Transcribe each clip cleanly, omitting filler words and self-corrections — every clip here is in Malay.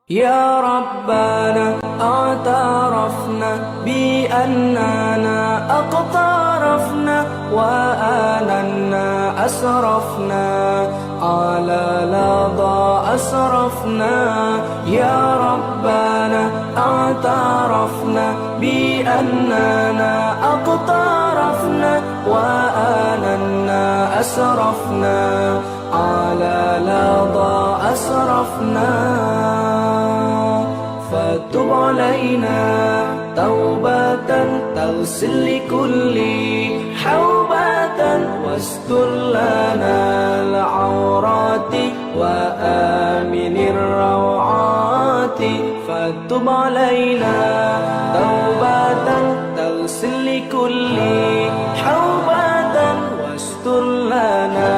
يا ربنا اعترفنا بأننا اقترفنا وآننا أسرفنا على لظى أسرفنا. يا ربنا اعترفنا بأننا اقترفنا وآننا أسرفنا على لظى أسرفنا. فتب علينا توبة تغسل لكل حوبة واستر لنا العورات وآمن الروعات. فتب علينا توبة تغسل لكل حوبة واستر لنا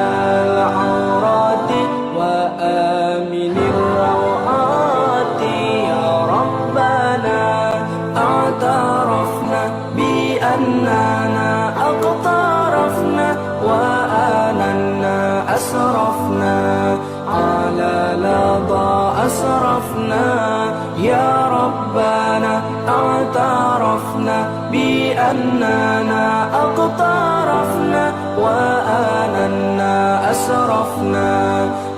العورات وآمن الروعات. يا ربنا اعترفنا بأننا اقترفنا وآننا أسرفنا على لظى أسرفنا. يا ربنا اعترفنا بأننا اقترفنا وآننا أسرفنا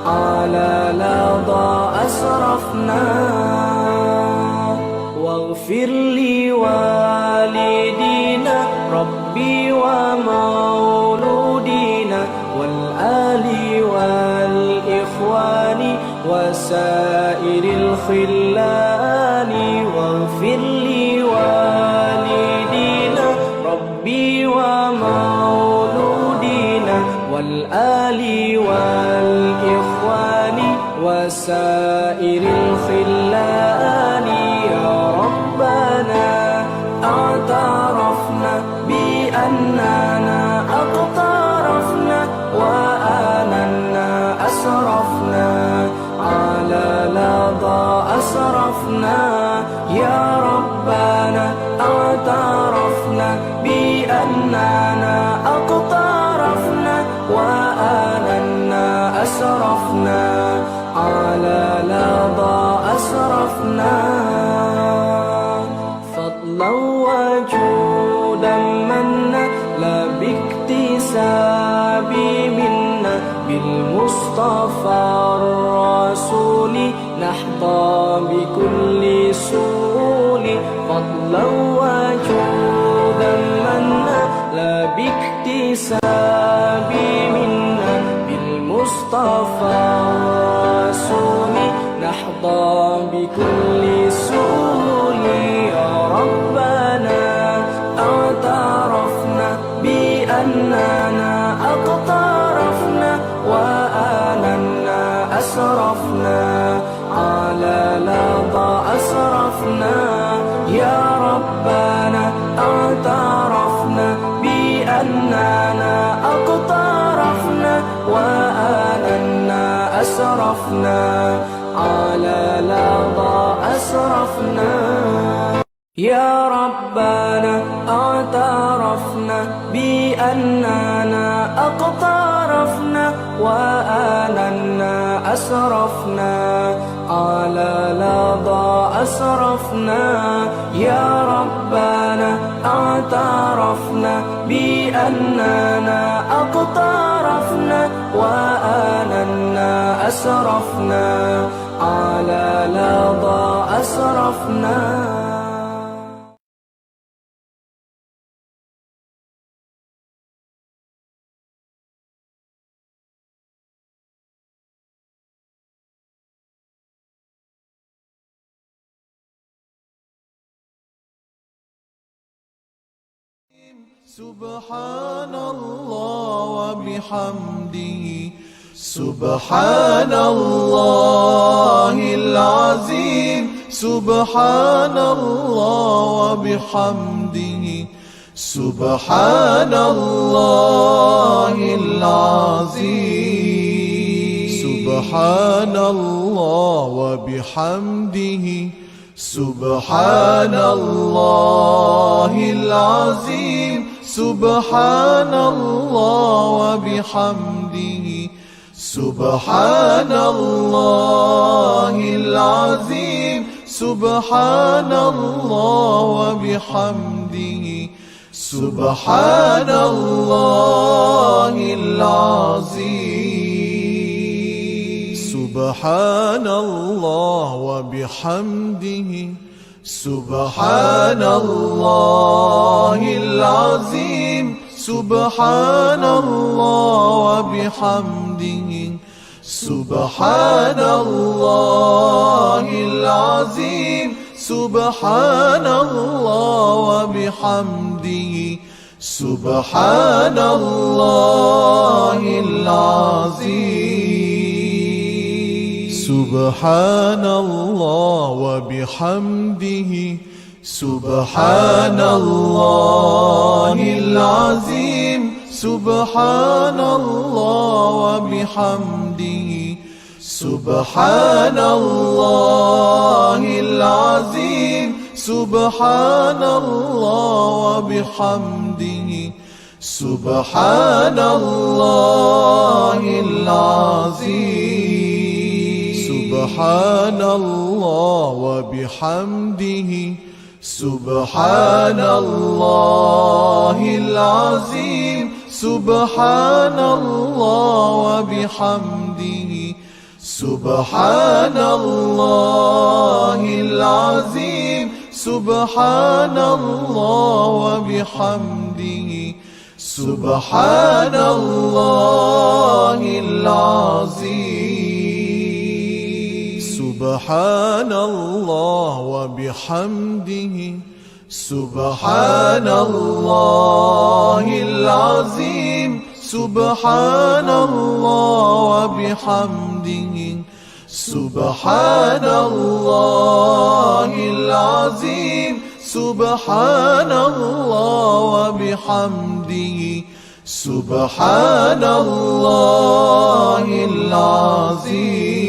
على لظى أسرفنا. واغفر لوالدينا ربي ومولودينا والآل والإخوان وسائر الخلان. واغفر لوالدينا ربي ومولودينا والآل والإخوان وسائر الخلان. يا ربنا اعترفنا بأننا اقترفنا وآننا أسرفنا على لظى أسرفنا. يا ربنا اعترفنا بأننا اقترفنا وآننا أسرفنا على لظى أسرفنا. فضلا وجودا منا لا باكتساب منا بالمصطفى الرسول نحظى بكل سول. فضلا وجودا منا لا باكتساب منا بالمصطفى الرسول نحظى بكل سول. يا ربنا اعترفنا بأننا اقترفنا وآننا أسرفنا على لظى أسرفنا. يا ربنا اعترفنا بأننا اقترفنا وآننا أسرفنا على لظى أسرفنا. يا ربنا اعترفنا بأننا اقترفنا وآننا أسرفنا على لظى أسرفنا. يا ربنا اعترفنا بأننا اقترفنا وآننا أسرفنا على لظى أسرفنا. سبحان الله وبحمده سبحان الله العظيم. سبحان الله وبحمده سبحان الله العظيم. سبحان الله وبحمده سبحان الله العظيم. سبحان الله وبحمده سبحان الله العظيم. سبحان الله وبحمده سبحان الله العظيم سبحان الله وبحمده سبحان الله العظيم سبحان الله وبحمده سبحان الله العظيم سبحان الله وبحمده سبحان الله العظيم سبحان الله وبحمده سبحان الله العظيم سبحان الله وبحمده سبحان الله العظيم سبحان الله وبحمده سبحان الله العظيم سبحان الله وبحمده سبحان الله العظيم سبحان الله وبحمده سبحان الله العظيم سبحان الله وبحمده سبحان الله العظيم سبحان الله وبحمده سبحان الله العظيم سبحان الله وبحمده سبحان الله العظيم سبحان الله وبحمده سبحان الله العظيم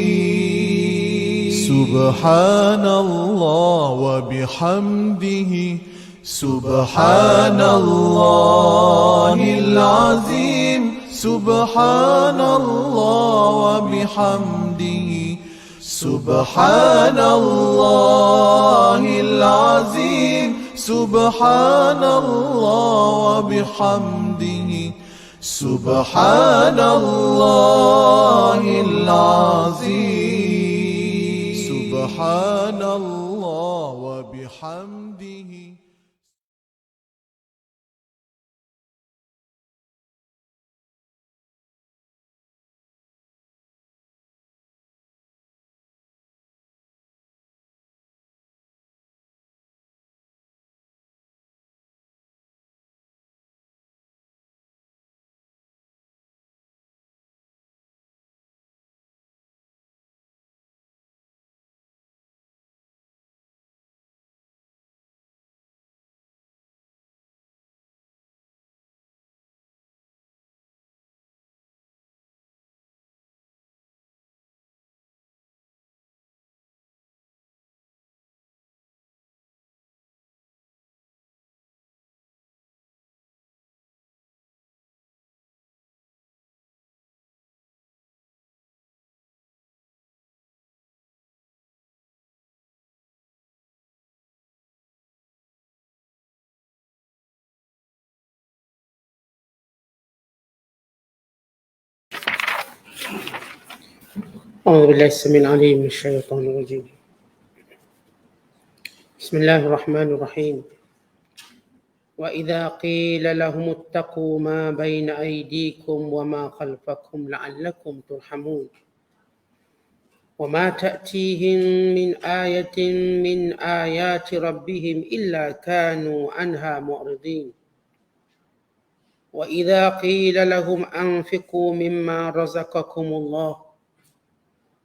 سبحان الله وبحمده سبحان الله العظيم سبحان الله وبحمده سبحان الله العظيم سبحان الله وبحمده سبحان الله العظيم سبحان الله وبحمده أعوذ بالله السميع العليم من الشيطان الرجيم. بسم الله الرحمن الرحيم. وإذا قيل لهم اتقوا ما بين أيديكم وما خلفكم لعلكم ترحمون وما تأتيهم من آية من آيات ربهم إلا كانوا عنها معرضين وإذا قيل لهم أنفقوا مما رزقكم الله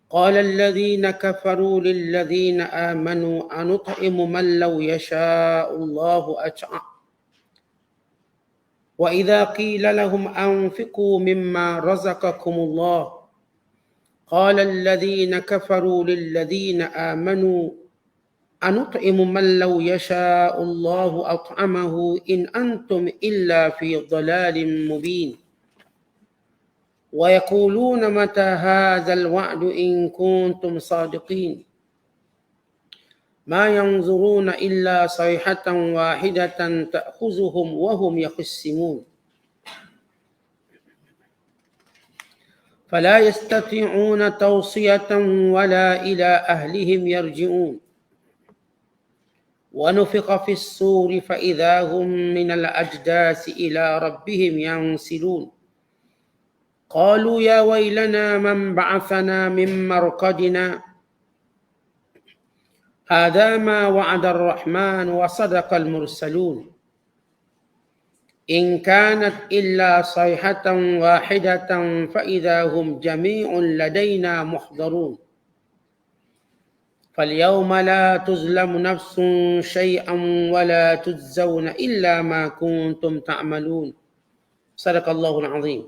قال الذين كفروا للذين آمنوا أنطعم من لو يشاء الله أطعمه وإذا قيل لهم أنفقوا مما رزقكم الله قال الذين كفروا للذين آمنوا أنطعم من لو يشاء الله أطعمه إن أنتم إلا في ضلال مبين ويقولون متى هذا الوعد إن كنتم صادقين ما ينظرون إلا صيحة واحدة تأخذهم وهم يخصمون فلا يستطيعون توصية ولا إلى أهلهم يرجعون ونفخ في الصور فإذا هم من الأجداث إلى ربهم ينسلون قالوا يا ويلنا من بعثنا من مرقدنا هذا ما وعد الرحمن وصدق المرسلون إن كانت إلا صيحة واحدة فإذا هم جميع لدينا محضرون فاليوم لا تظلم نفس شيئا ولا تجزون إلا ما كنتم تعملون صدق الله العظيم.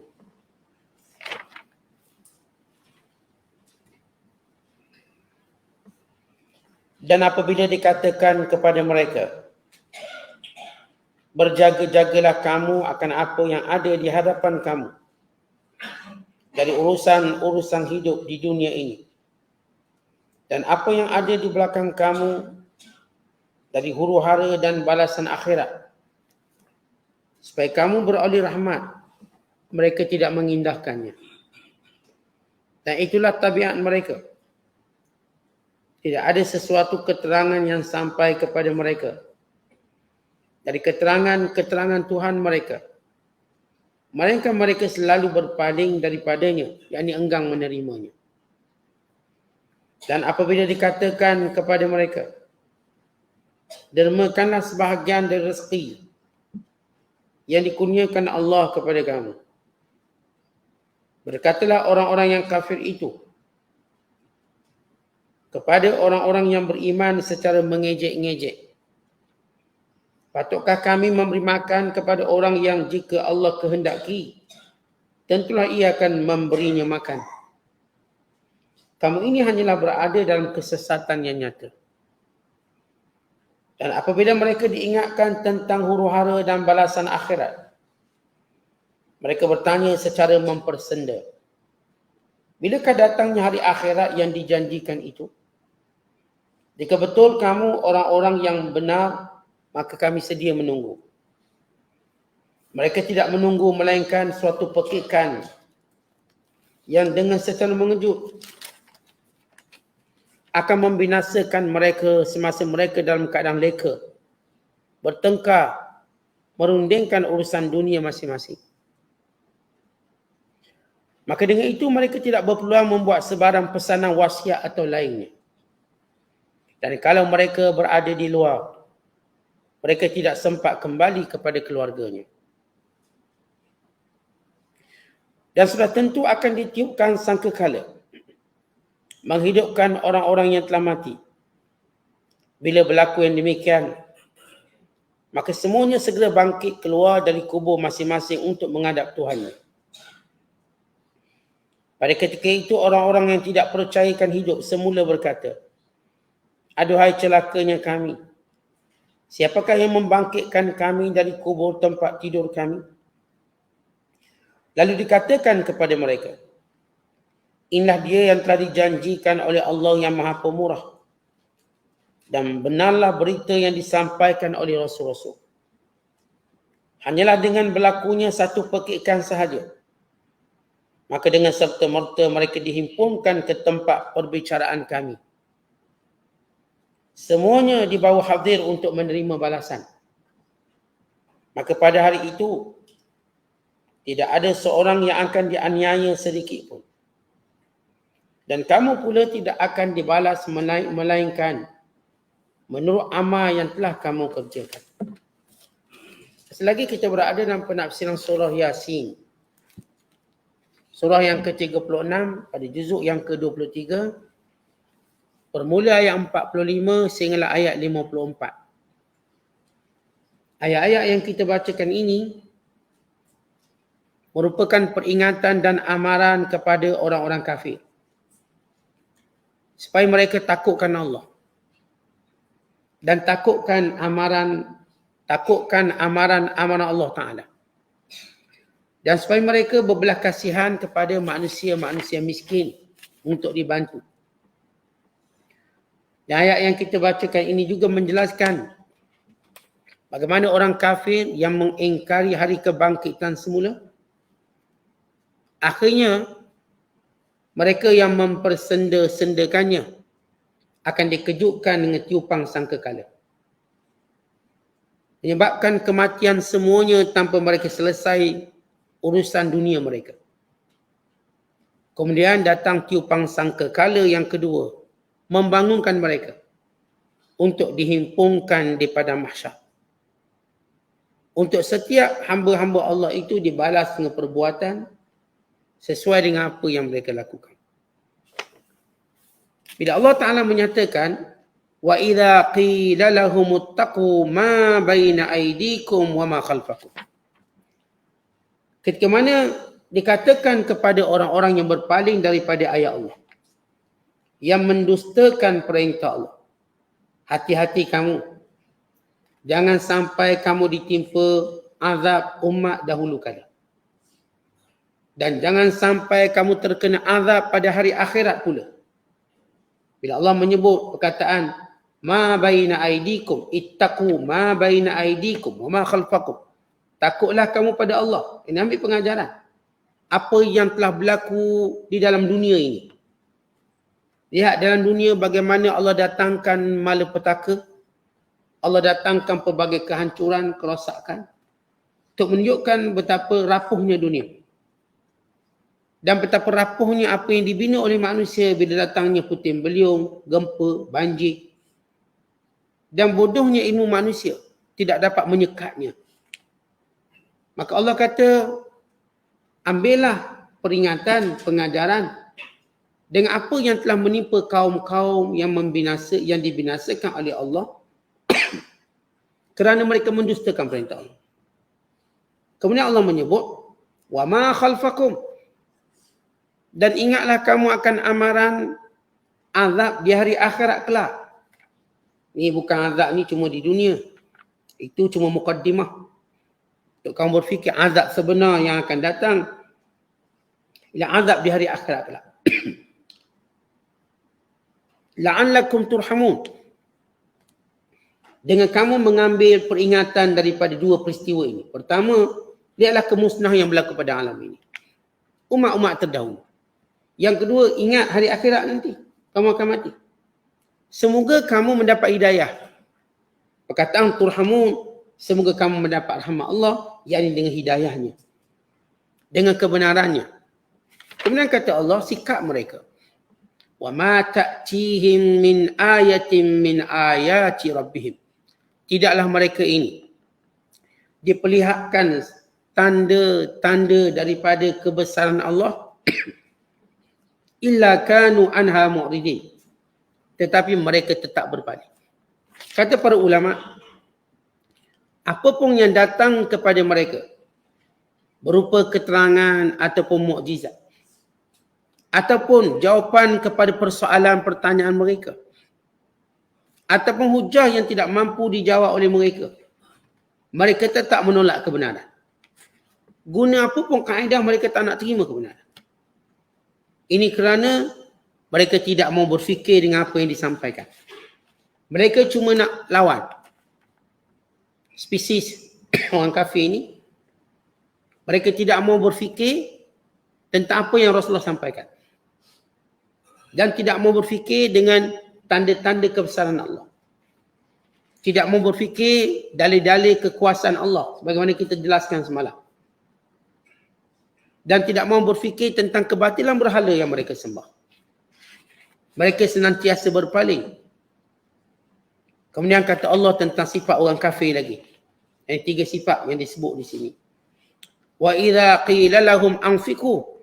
Dan apabila dikatakan kepada mereka, berjaga-jagalah kamu akan apa yang ada di hadapan kamu dari urusan-urusan hidup di dunia ini dan apa yang ada di belakang kamu dari huru-hara dan balasan akhirat, supaya kamu beroleh rahmat. Mereka tidak mengindahkannya. Dan itulah tabiat mereka. Tidak ada sesuatu keterangan yang sampai kepada mereka dari keterangan Tuhan mereka, melainkan mereka selalu berpaling daripadanya, yakni enggan menerimanya. Dan apabila dikatakan kepada mereka, dermakanlah sebahagian dari rezeki yang dikurniakan Allah kepada kamu, berkatalah orang-orang yang kafir itu kepada orang-orang yang beriman secara mengejek-ngejek, patutkah kami memberi makan kepada orang yang jika Allah kehendaki, tentulah ia akan memberinya makan. Kamu ini hanyalah berada dalam kesesatan yang nyata. Dan apabila mereka diingatkan tentang huru-hara dan balasan akhirat, mereka bertanya secara mempersenda, bilakah datangnya hari akhirat yang dijanjikan itu? Jika betul kamu orang-orang yang benar, maka kami sedia menunggu. Mereka tidak menunggu melainkan suatu pekikan yang dengan secara mengejut akan membinasakan mereka semasa mereka dalam keadaan leka, bertengkar, merundingkan urusan dunia masing-masing. Maka dengan itu mereka tidak berpeluang membuat sebarang pesanan wasiat atau lainnya. Dan kalau mereka berada di luar, mereka tidak sempat kembali kepada keluarganya. Dan sudah tentu akan ditiupkan sangkakala menghidupkan orang-orang yang telah mati. Bila berlaku yang demikian, maka semuanya segera bangkit keluar dari kubur masing-masing untuk menghadap Tuhannya. Pada ketika itu orang-orang yang tidak percayakan hidup semula berkata, aduhai celakanya kami. Siapakah yang membangkitkan kami dari kubur tempat tidur kami? Lalu dikatakan kepada mereka, inilah dia yang telah dijanjikan oleh Allah yang Maha Pemurah. Dan benarlah berita yang disampaikan oleh Rasul-Rasul. Hanyalah dengan berlakunya satu pekikan sahaja, maka dengan serta-merta mereka dihimpunkan ke tempat perbicaraan kami. Semuanya dibawa hadir untuk menerima balasan. Maka pada hari itu, tidak ada seorang yang akan dianiaya sedikit pun. Dan kamu pula tidak akan dibalas melainkan menurut amal yang telah kamu kerjakan. Selagi kita berada dalam penafsiran surah Yasin, surah yang ke-36 pada juzuk yang ke-23, bermula ayat 45 sehinggalah ayat 54. Ayat-ayat yang kita bacakan ini merupakan peringatan dan amaran kepada orang-orang kafir, supaya mereka takutkan Allah dan takutkan amaran Allah Ta'ala, dan supaya mereka berbelas kasihan kepada manusia-manusia miskin untuk dibantu. Dan ayat yang kita bacakan ini juga menjelaskan bagaimana orang kafir yang mengingkari hari kebangkitan semula, akhirnya mereka yang mempersenda-sendakannya akan dikejutkan dengan tiupan sangkakala. Menyebabkan kematian semuanya tanpa mereka selesai urusan dunia mereka. Kemudian datang tiupan sangkakala yang kedua, membangunkan mereka untuk dihimpunkan di padang mahsyar. Untuk setiap hamba-hamba Allah itu dibalas dengan perbuatan sesuai dengan apa yang mereka lakukan. Bila Allah Ta'ala menyatakan, wa idza qila lahumuttaqu ma baina aydikum wa ma khalfakum. Ketika mana dikatakan kepada orang-orang yang berpaling daripada ayat Allah, yang mendustakan perintah Allah, hati-hati kamu, jangan sampai kamu ditimpa azab umat dahulu kala. Dan jangan sampai kamu terkena azab pada hari akhirat pula. Bila Allah menyebut perkataan ma baina aidikum, ittaqu ma baina aidikum wa ma khalfakum. Takutlah kamu pada Allah. Ini ambil pengajaran. Apa yang telah berlaku di dalam dunia ini. Lihat dalam dunia bagaimana Allah datangkan malapetaka. Allah datangkan pelbagai kehancuran, kerosakan. Untuk menunjukkan betapa rapuhnya dunia. Dan betapa rapuhnya apa yang dibina oleh manusia bila datangnya puting beliung, gempa, banjir. Dan bodohnya ilmu manusia tidak dapat menyekatnya. Maka Allah kata, ambillah peringatan, pengajaran dengan apa yang telah menimpa kaum-kaum yang dibinasakan oleh Allah kerana mereka mendustakan perintah Allah. Kemudian Allah menyebut, wa ma khalfakum. Dan ingatlah kamu akan amaran azab di hari akhirat kelak. Ni bukan azab ni cuma di dunia. Itu cuma mukaddimah. Untuk kamu berfikir azab sebenar yang akan datang. Ialah azab di hari akhirat kelak. La'allakum turhamun. Dengan kamu mengambil peringatan daripada dua peristiwa ini. Pertama, lihatlah kemusnahan yang berlaku pada alam ini. Umat-umat terdahulu. Yang kedua, ingat hari akhirat nanti. Kamu akan mati. Semoga kamu mendapat hidayah. Perkataan turhamun, semoga kamu mendapat rahmat Allah, yakni dengan hidayahnya. Dengan kebenarannya. Kemudian kata Allah, sikap mereka. Wa ma ta'tihim min ayatin min ayati rabbihim. Tidaklah mereka ini diperlihatkan tanda-tanda daripada kebesaran Allah illa kanu anha mu'ridin, tetapi mereka tetap berpaling. Kata para ulama, apapun yang datang kepada mereka berupa keterangan ataupun mukjizat ataupun jawapan kepada persoalan pertanyaan mereka ataupun hujah yang tidak mampu dijawab oleh mereka, mereka tetap menolak kebenaran. Guna apapun kaedah mereka tak nak terima kebenaran. Ini kerana mereka tidak mau berfikir dengan apa yang disampaikan. Mereka cuma nak lawan. Spesies orang kafir ini, mereka tidak mau berfikir tentang apa yang Rasulullah sampaikan. Dan tidak mau berfikir dengan tanda-tanda kebesaran Allah. Tidak mau berfikir dalil-dalil kekuasaan Allah, sebagaimana kita jelaskan semalam. Dan tidak mau berfikir tentang kebatilan berhala yang mereka sembah. Mereka senantiasa berpaling. Kemudian kata Allah tentang sifat orang kafir lagi. Yang tiga sifat yang disebut di sini. Wa idza qila lahum anfiqu.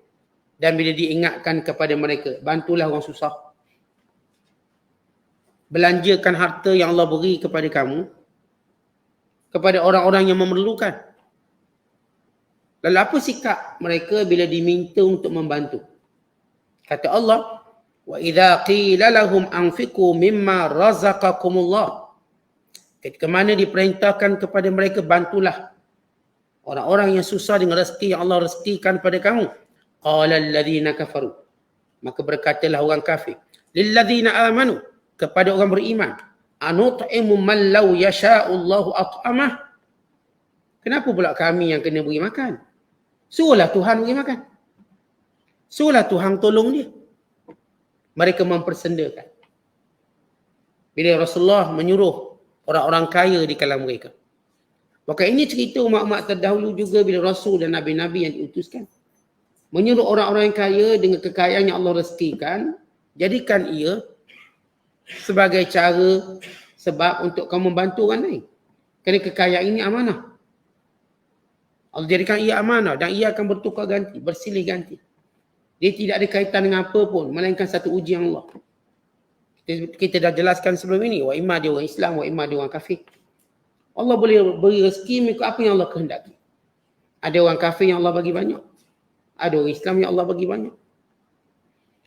Dan bila diingatkan kepada mereka, bantulah orang susah. Belanjakan harta yang Allah beri kepada kamu kepada orang-orang yang memerlukan. Lalu apa sikap mereka bila diminta untuk membantu? Kata Allah, wa idza qila lahum anfiqu mimma razaqakumullah. Ketika mana diperintahkan kepada mereka, bantulah orang-orang yang susah dengan rezeki yang Allah rezekikan pada kamu. Qala alladhina kafaru. Maka berkatalah orang kafir, lilladzina amanu. kepada orang beriman. Anut'imu man law yasha'ullahu at'amah. Kenapa pula kami yang kena beri makan? Suruhlah Tuhan beri makan. Suruhlah Tuhan tolong dia. Mereka mempersendakan. Bila Rasulullah menyuruh orang-orang kaya di kalangan mereka. Maka ini cerita umat-umat terdahulu juga bila Rasul dan Nabi-Nabi yang diutuskan. Menyuruh orang-orang yang kaya dengan kekayaan yang Allah rezekikan, jadikan ia sebagai cara sebab untuk kamu membantu orang lain. Kerana kekayaan ini amanah. Allah jadikan ia amanah dan ia akan bertukar ganti, bersilih ganti. Dia tidak ada kaitan dengan apa pun, melainkan satu ujian Allah. Kita dah jelaskan sebelum ini, wa imma dia orang Islam, wa imma dia orang kafir. Allah boleh beri rezeki mengikut apa yang Allah kehendaki. Ada orang kafir yang Allah bagi banyak. Ada orang Islam yang Allah bagi banyak.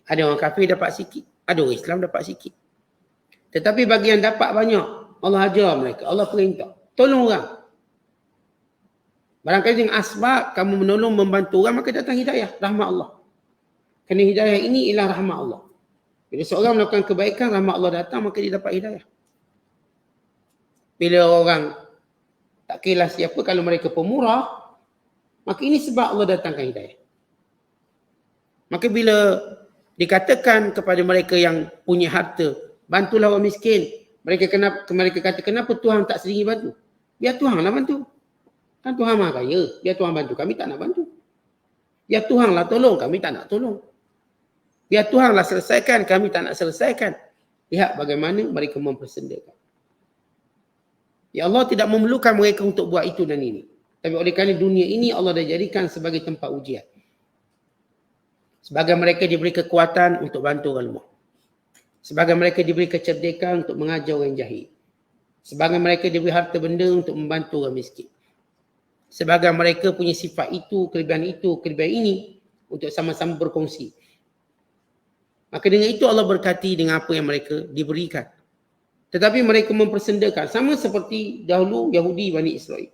Ada orang kafir dapat sikit, ada orang Islam dapat sikit. Tetapi bagi yang dapat banyak, Allah ajar mereka, Allah perintah. Tolong orang. Barangkali dengan asbab kamu menolong, membantu orang, maka datang hidayah, rahmat Allah. Kerana hidayah ini ialah rahmat Allah. Bila seorang melakukan kebaikan, rahmat Allah datang, maka dia dapat hidayah. Bila orang tak kira siapa, kalau mereka pemurah, maka ini sebab Allah datangkan hidayah. Maka bila dikatakan kepada mereka yang punya harta, bantulah orang miskin, mereka kata, kenapa Tuhan tak sendiri bantu? Biar Tuhanlah bantu. Kan Tuhan maha kaya, biar Tuhan bantu, kami tak nak bantu. Biar Tuhanlah tolong, kami tak nak tolong. Biar Tuhanlah selesaikan, kami tak nak selesaikan. Lihat bagaimana mereka mempersendakan. Ya Allah tidak memerlukan mereka untuk buat itu dan ini. Tapi oleh kerana dunia ini Allah dah jadikan sebagai tempat ujian. Sebagai mereka diberi kekuatan untuk bantu orang lemah. Sebagai mereka diberi kecerdikan untuk mengajar orang jahil. Sebagai mereka diberi harta benda untuk membantu orang miskin. Sebagai mereka punya sifat itu, kelebihan ini untuk sama-sama berkongsi. Maka dengan itu Allah berkati dengan apa yang mereka diberikan. Tetapi mereka mempersendakan. Sama seperti dahulu Yahudi Bani Israel.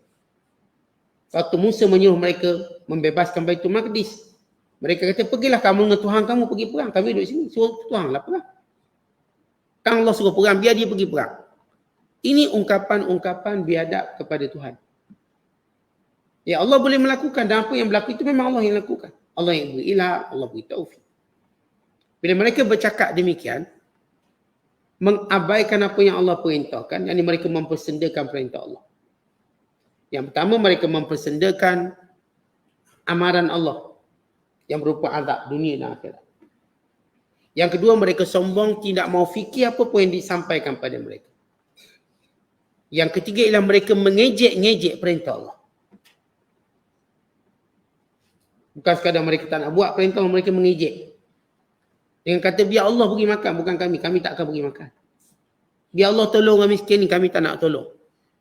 Waktu Musa menyuruh mereka membebaskan Baitul Maqdis. Mereka kata, pergilah kamu dengan Tuhan kamu pergi perang. Kami duduk sini. Suruh Tuhan lah perang. Kan Allah suruh perang, biar dia pergi perang. Ini ungkapan-ungkapan biadab kepada Tuhan. Ya Allah boleh melakukan dan apa yang berlaku itu memang Allah yang lakukan. Allah yang beri ilham, Allah beri taufik. Bila mereka bercakap demikian, mengabaikan apa yang Allah perintahkan, yakni mereka mempersendakan perintah Allah. Yang pertama, mereka mempersendakan amaran Allah yang berupa azab dunia dan akhirat. Yang kedua, mereka sombong, tidak mau fikir apa pun yang disampaikan pada mereka. Yang ketiga ialah mereka mengejek-ngejek perintah Allah. Bukan sekadar mereka tak nak buat perintah, mereka mengejek. Dengan kata, biar Allah beri makan, bukan kami tak akan beri makan. Biar Allah tolong orang miskin ni, kami tak nak tolong.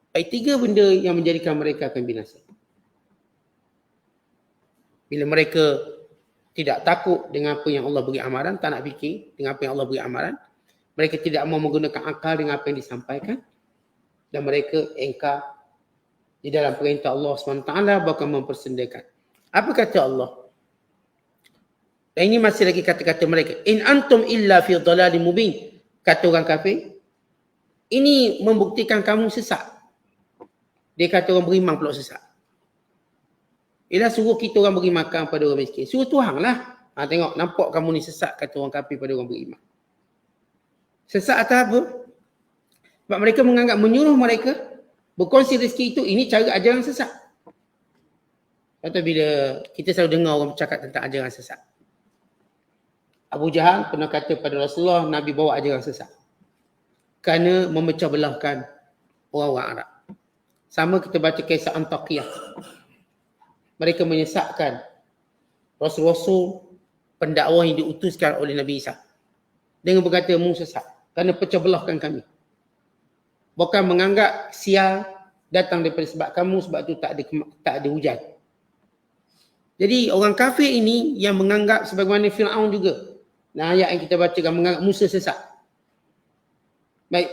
Baik, tiga benda yang menjadikan mereka akan binasa. Bila mereka tidak takut dengan apa yang Allah beri amaran, tak nak fikir dengan apa yang Allah beri amaran, mereka tidak mau menggunakan akal dengan apa yang disampaikan, dan mereka engkar di dalam perintah Allah SWT, bahkan mempersendakan. Apa kata Allah? Dan ini masih lagi kata-kata mereka. In antum illa fi dhalalim mubin. Kata orang kafir. Ini membuktikan kamu sesat. Dia kata orang beriman pula sesat. Ialah suruh kita orang beri makan pada orang miskin. Suruh Tuhan lah. Tengok, nampak kamu ni sesat, kata orang kafir pada orang beriman. Sesat atas apa? Sebab mereka menganggap menyuruh mereka berkongsi rezeki itu, ini cara ajaran sesat. Atau bila kita selalu dengar orang bercakap tentang ajaran sesat. Abu Jahal pernah kata pada Rasulullah, Nabi bawa ajaran sesat. Kerana memecah belahkan orang-orang Arab. Sama kita baca kisah Antakiyah. Mereka menyesatkan Rasul-Rasul pendakwah yang diutuskan oleh Nabi Isa. Dengan berkata, mu sesat. Kerana pecah belahkan kami. Bukan menganggap sial datang daripada sebab kamu, sebab itu tak ada hujan. Jadi orang kafir ini yang menganggap sebagaimana Fir'aun juga. Nah, ayat yang kita bacakan menganggap Musa sesat. Baik,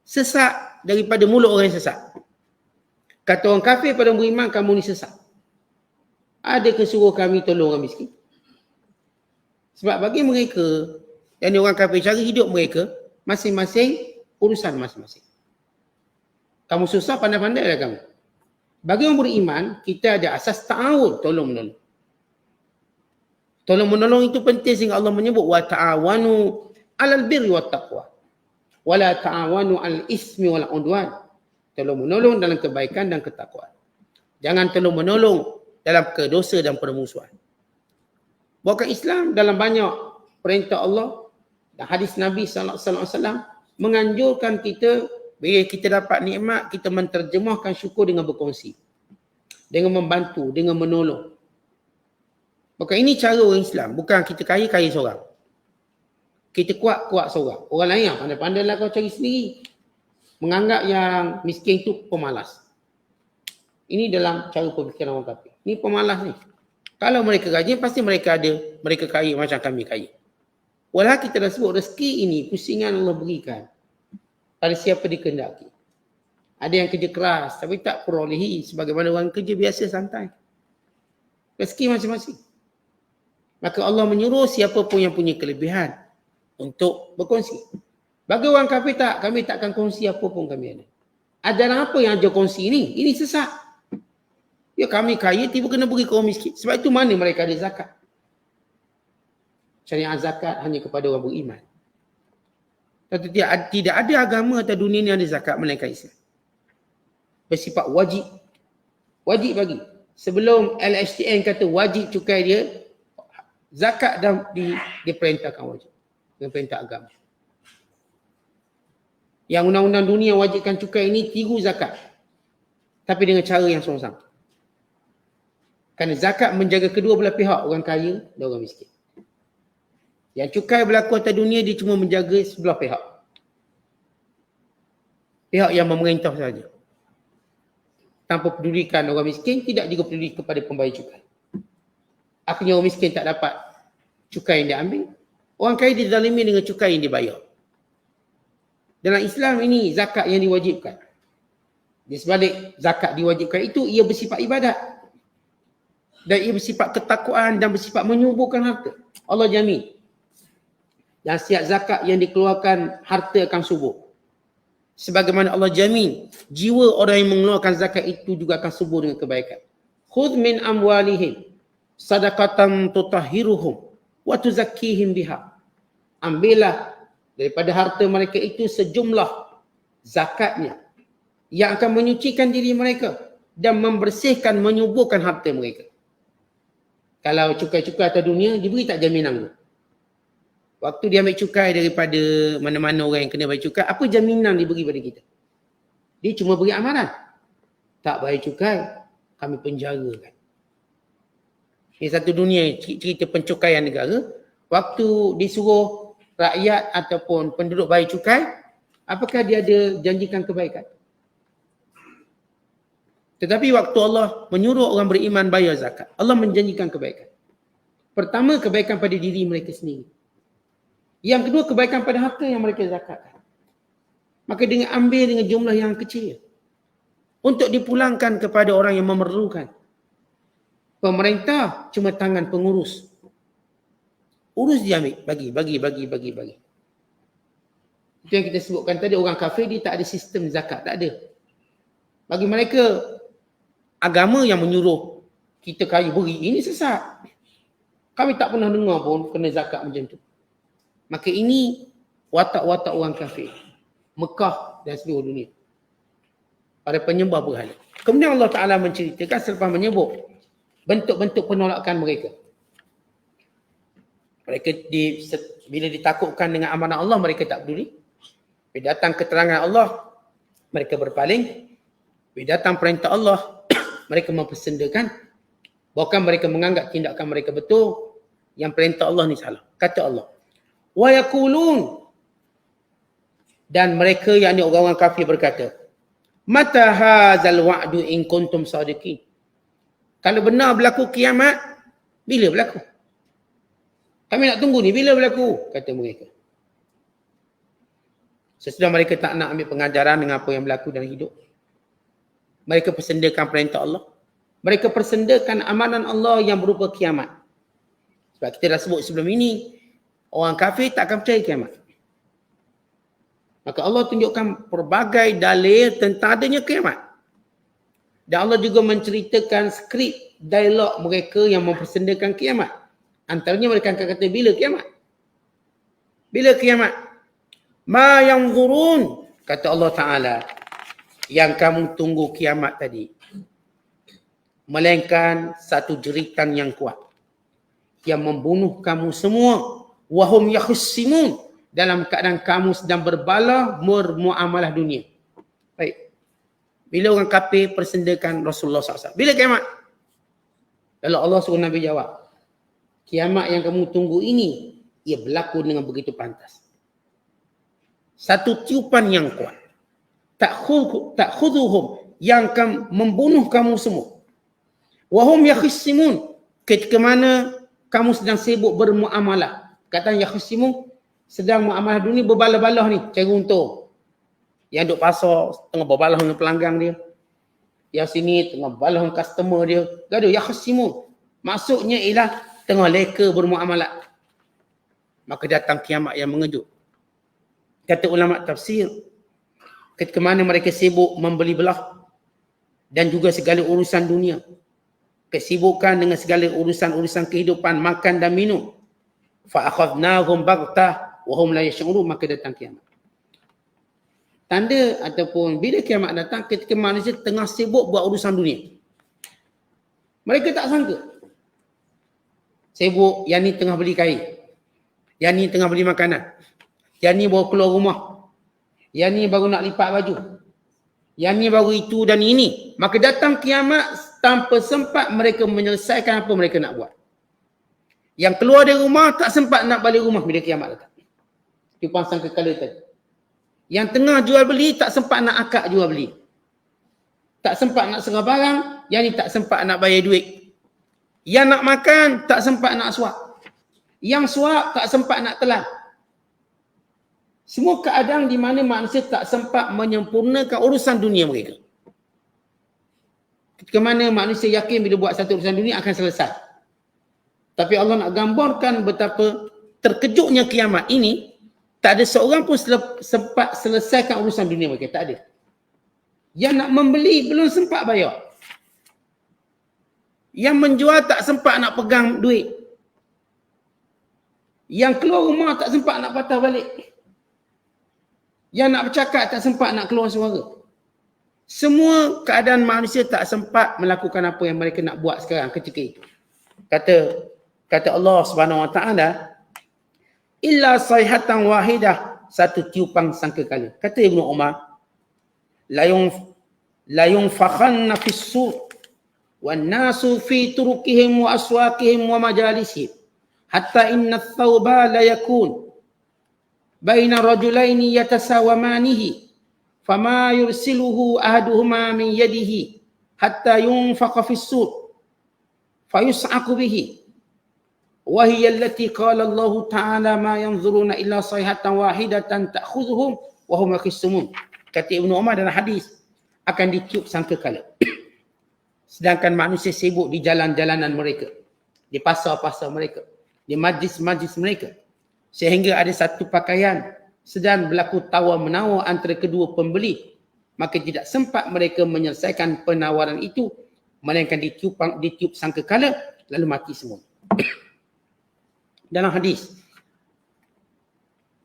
sesat daripada mulut orang yang sesat. Kata orang kafir pada orang beriman, kamu ni sesat. Ada kesuruh kami tolong orang miskin? Sebab bagi mereka, yang orang kafir, cara hidup mereka, masing-masing urusan masing-masing. Kamu susah, pandai-pandailah kamu. Bagi orang beriman, kita ada asas ta'awun, tolong-menolong. Tolong-menolong itu penting sehingga Allah menyebut wa ta'awanu 'alal birri wat taqwa wa la ta'awanu 'alal ismi wal 'udwan. Tolong-menolong dalam kebaikan dan ketakwaan. Jangan tolong-menolong dalam kedosa dan permusuhan. Bahkan Islam dalam banyak perintah Allah dan hadis Nabi sallallahu alaihi wasallam menganjurkan kita bila kita dapat nikmat, kita menterjemahkan syukur dengan berkongsi, dengan membantu, dengan menolong. Maka ini cara orang Islam. Bukan kita kaya seorang. Kita kuat seorang. Orang lain yang pandai-pandailah kau cari sendiri. Menganggap yang miskin itu pemalas. Ini dalam cara pemikiran orang kafir. Ini pemalas ni. Kalau mereka rajin, pasti mereka kaya macam kami kaya. Walau kita dah sebut rezeki ini, pusingan Allah berikan pada siapa dikehendaki. Ada yang kerja keras tapi tak perolehi sebagaimana orang kerja biasa santai. Rezeki masing-masing. Maka Allah menyuruh siapa pun yang punya kelebihan untuk berkongsi. Bagi orang kafir tak, kami takkan kongsi apa pun kami ada. Ajaran apa yang ajar kongsi ini? Ini sesat. Ya kami kaya, tiba kena beri ke orang miskin. Sebab itu mana mereka ada zakat? Syariat zakat hanya kepada orang beriman. Tidak ada agama atau dunia ni ada zakat melainkan Islam. Bersifat wajib. Wajib bagi. Sebelum LHTN kata wajib cukai dia, zakat dah diperintahkan wajib. Dengan perintah agama. Yang undang-undang dunia wajibkan cukai ini tiru zakat. Tapi dengan cara yang sengsang. Kerana zakat menjaga kedua belah pihak, orang kaya dan orang miskin. Yang cukai berlaku atas dunia dia cuma menjaga sebelah pihak. Pihak yang memerintah saja. Tanpa pedulikan orang miskin, tidak juga peduli kepada pembayar cukai. Akhirnya orang miskin tak dapat cukai yang dia ambil. Orang kaya dizalimi dengan cukai yang dibayar. Dalam Islam ini zakat yang diwajibkan. Di sebalik zakat diwajibkan itu, ia bersifat ibadat. Dan ia bersifat ketakwaan dan bersifat menyuburkan harta. Allah jamin. Dan setiap zakat yang dikeluarkan, harta akan subur. Sebagaimana Allah jamin, jiwa orang yang mengeluarkan zakat itu juga akan subur dengan kebaikan. Khudh min amwalihim sadaqatan tutahhiruhum wa tuzakkihim biha. Ambillah daripada harta mereka itu sejumlah zakatnya yang akan menyucikan diri mereka dan membersihkan, menyuburkan harta mereka. Kalau cukai-cukai atas dunia, diberi tak jaminan tu? Waktu dia ambil cukai daripada mana-mana orang yang kena bayar cukai, apa jaminan diberi pada kita? Dia cuma beri amaran. Tak bayar cukai, kami penjarakan. Ini satu dunia cerita pencukaian negara. Waktu disuruh rakyat ataupun penduduk bayar cukai, apakah dia ada janjikan kebaikan? Tetapi waktu Allah menyuruh orang beriman bayar zakat, Allah menjanjikan kebaikan. Pertama, kebaikan pada diri mereka sendiri. Yang kedua, kebaikan pada harta yang mereka zakatkan. Maka dengan ambil dengan jumlah yang kecil. Untuk dipulangkan kepada orang yang memerlukan. Pemerintah cuma tangan pengurus. Urus dia ambil, bagi. Itu yang kita sebutkan tadi, orang kafir dia tak ada sistem zakat, tak ada. Bagi mereka, agama yang menyuruh kita kaya beri, ini sesat. Kami tak pernah dengar pun kena zakat macam tu. Maka ini watak-watak orang kafir. Mekah dan seluruh dunia. Para penyembah berhala. Kemudian Allah Ta'ala menceritakan selepas menyebut bentuk-bentuk penolakan mereka. Mereka bila ditakutkan dengan amanah Allah, mereka tak peduli. Bila datang keterangan Allah, mereka berpaling. Bila datang perintah Allah, mereka mempersendakan. Bahkan mereka menganggap tindakan mereka betul. Yang perintah Allah ni salah. Kata Allah, wa yaqulun, dan mereka yang ni orang-orang kafir berkata, mata hadzal wa'du in kuntum sadiqin. Kalau benar berlaku kiamat, bila berlaku? Kami nak tunggu ni, bila berlaku? Kata mereka. Sesudah mereka tak nak ambil pengajaran dengan apa yang berlaku dalam hidup. Mereka persendakan perintah Allah. Mereka persendakan amanan Allah yang berupa kiamat. Sebab kita dah sebut sebelum ini, orang kafir tak akan percaya kiamat. Maka Allah tunjukkan pelbagai dalil tentang adanya kiamat. Dan Allah juga menceritakan skrip dialog mereka yang mempersendakan kiamat. Antaranya mereka akan kata, bila kiamat? Bila kiamat? Ma yanzurun, kata Allah Ta'ala, yang kamu tunggu kiamat tadi, melainkan satu jeritan yang kuat yang membunuh kamu semua, wahum yakhussimun, dalam keadaan kamu sedang berbalah bermuamalah dunia. Baik. Bila orang kafir persendakan Rasulullah SAW, bila kiamat? Lalu Allah suruh Nabi jawab, kiamat yang kamu tunggu ini, ia berlaku dengan begitu pantas. Satu tiupan yang kuat, ta'khudhuhum, yang akan membunuh kamu semua. Wahum yakhussimun, ketika mana kamu sedang sibuk bermuamalah. Kata yakhussimun, sedang muamalah dunia, berbalah-balah ni, cari untung. Yang duduk pasar, tengah berbalah dengan pelanggan dia. Yang sini, tengah berbalah dengan customer dia. Gaduh, yakhussimun. Maksudnya ialah, tengah leka bermuamalah. Maka datang kiamat yang mengejut. Kata ulama tafsir, ketika mana mereka sibuk membeli belah dan juga segala urusan dunia. Kesibukan dengan segala urusan-urusan kehidupan, makan dan minum. Fa akhadnahum baghtah wa hum la yash'urun, maka datang kiamat. Tanda ataupun bila kiamat datang ketika manusia tengah sibuk buat urusan dunia. Mereka tak sangka. Sibuk, yang ni tengah beli kain. Yang ni tengah beli makanan. Yang ni baru keluar rumah. Yang ni baru nak lipat baju. Yang ni baru itu dan ini. Maka datang kiamat tanpa sempat mereka menyelesaikan apa mereka nak buat. Yang keluar dari rumah tak sempat nak balik rumah bila kiamat datang. Tiupan sangkakala tadi. Yang tengah jual beli tak sempat nak akad jual beli. Tak sempat nak serah barang. Yang ni tak sempat nak bayar duit. Yang nak makan tak sempat nak suap. Yang suap tak sempat nak telan. Semua keadaan di mana manusia tak sempat menyempurnakan urusan dunia mereka. Ketika mana manusia yakin bila buat satu urusan dunia akan selesai. Tapi Allah nak gambarkan betapa terkejutnya kiamat ini, tak ada seorang pun sempat selesaikan urusan dunia mereka. Tak ada. Yang nak membeli belum sempat bayar. Yang menjual tak sempat nak pegang duit. Yang keluar rumah tak sempat nak patah balik. Yang nak bercakap tak sempat nak keluar suara. Semua keadaan manusia tak sempat melakukan apa yang mereka nak buat sekarang ketika itu. Kata Allah Subhanahu Wa Taala, illa sayhatan wahidah, satu tiupan sangkakala. Kata Ibnu Umar, la yunfakhanna fis sur wan nasu fi turukihim wa aswaqihim wa majalisihim hatta inna ath-thawba la yakun baina rajulaini yatasawamanihi fama yursiluhu ahaduhuma min yadihi hatta yunfakha fis sur fayus'aqu bihi wa hiya allati qala Allah Ta'ala ma yanzuruna illa sayhatan wahidatan ta'khudhuhum wa hum yakhissumun. Kata Ibnu Umar dalam hadis, akan ditiup sangkakala. Sedangkan manusia sibuk di jalan-jalanan mereka, di pasar-pasar mereka, di majlis-majlis mereka, sehingga ada satu pakaian sedang berlaku tawar-menawar antara kedua pembeli, maka tidak sempat mereka menyelesaikan penawaran itu, melainkan ditiup sangkakala lalu mati semua. Dalam hadis